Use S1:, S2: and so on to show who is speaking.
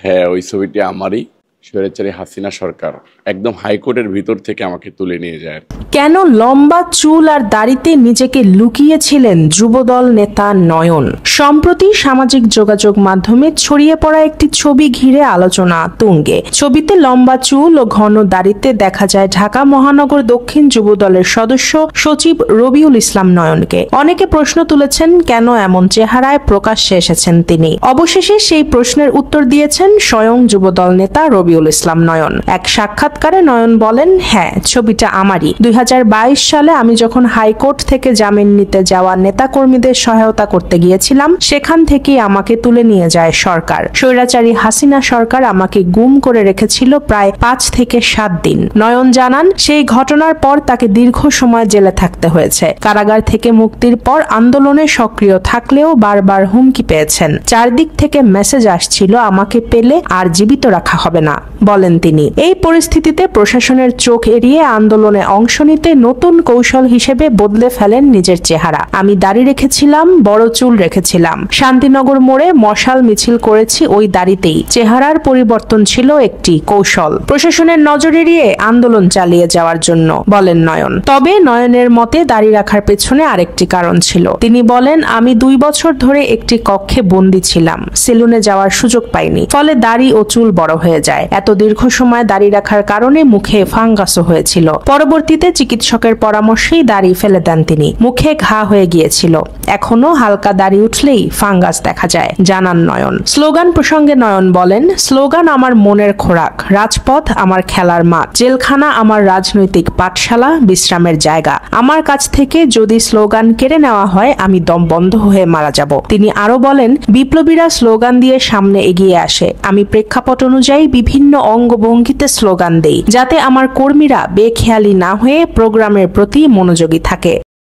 S1: হ্যাঁ, ওই ছবিটি আমারই। স্বৈরাচারী হাসিনা সরকার একদম হাইকোর্টের ভিতর থেকে আমাকে তুলে নিয়ে যায়।
S2: কেন লম্বা চুল আর দাড়িতে নিজেকে লুকিয়েছিলেন যুবদল নেতা নয়ন? সম্প্রতি সামাজিক যোগাযোগ মাধ্যমে ছড়িয়ে পড়া একটি ছবি ঘিরে আলোচনা তুঙ্গে। ছবিতে লম্বা চুল ও ঘন দাড়িতে দেখা যায় ঢাকা মহানগর দক্ষিণ যুবদলের সদস্য সচিব রবিউল ইসলাম নয়নকে। অনেকে প্রশ্ন তুলেছেন কেন এমন চেহারায় প্রকাশ্যে এসেছেন তিনি। অবশেষে সেই প্রশ্নের উত্তর দিয়েছেন স্বয়ং যুবদল নেতা রবিউল ইসলাম নয়ন। এক সাক্ষাৎকারে নয়ন বলেন, হ্যাঁ, ছবিটা আমারই। 2022 সালে আমি যখন হাইকোর্ট থেকে জামিন নিতে যাওয়া নেতাকর্মীদের সহায়তা করতে গিয়েছিলাম, সেখান থেকেই আমাকে তুলে নিয়ে যায় সরকার। স্বৈরাচারী হাসিনা সরকার আমাকে গুম করে রেখেছিল প্রায় 5 থেকে 7 দিন। নয়ন জানান, সেই ঘটনার পর তাকে দীর্ঘ সময় জেলে থাকতে হয়েছে। কারাগার থেকে মুক্তির পর আন্দোলনে সক্রিয় থাকলেও বারবার হুমকি পেয়েছেন। চারদিক থেকে মেসেজ আসছিল আমাকে পেলে আর জীবিত রাখা হবে না, বলেন তিনি। এই পরিস্থিতিতে প্রশাসনের চোখ এড়িয়ে আন্দোলনে অংশ নিতে নতুন কৌশল হিসেবে বদলে ফেলেন নিজের চেহারা। আমি দাড়ি রেখেছিলাম, বড় চুল রেখেছিলাম, শান্তিনগর মোড়ে মশাল মিছিল করেছি ওই দাড়িতেই। চেহারার পরিবর্তন ছিল একটি কৌশল, প্রশাসনের নজর এড়িয়ে আন্দোলন চালিয়ে যাওয়ার জন্য, বলেন নয়ন। তবে নয়নের মতে দাড়ি রাখার পেছনে আরেকটি কারণ ছিল। তিনি বলেন, আমি 2 বছর ধরে একটি কক্ষে বন্দী ছিলাম, সেলুনে যাওয়ার সুযোগ পাইনি, ফলে দাড়ি ও চুল বড় হয়ে যায়। এত দীর্ঘ সময় দাড়ি রাখার কারণে মুখে ফাঙ্গাসও হয়েছিল। পরবর্তীতে চিকিৎসকের পরামর্শেই দাড়ি ফেলে দেন তিনি। মুখে ঘা হয়ে গিয়েছিল, এখনো হালকা দাড়ি উঠলেই ফাঙ্গাস দেখা যায়, জানান নয়ন। স্লোগান প্রসঙ্গে নয়ন বলেন, স্লোগান আমার মনের খোরাক, রাজপথ আমার খেলার মাঠ, জেলখানা আমার রাজনৈতিক পাঠশালা, বিশ্রামের জায়গা। আমার কাছ থেকে যদি স্লোগান কেড়ে নেওয়া হয়, আমি দম বন্ধ হয়ে মারা যাব। তিনি আরো বলেন, বিপ্লবীরা স্লোগান দিয়ে সামনে এগিয়ে আসে, আমি প্রেক্ষাপট অনুযায়ী বিভিন্ন অঙ্গভঙ্গিতে স্লোগান দেই, যাতে আমার কর্মীরা বেখেয়ালি না হয়ে প্রোগ্রামের প্রতি মনোযোগী থাকে।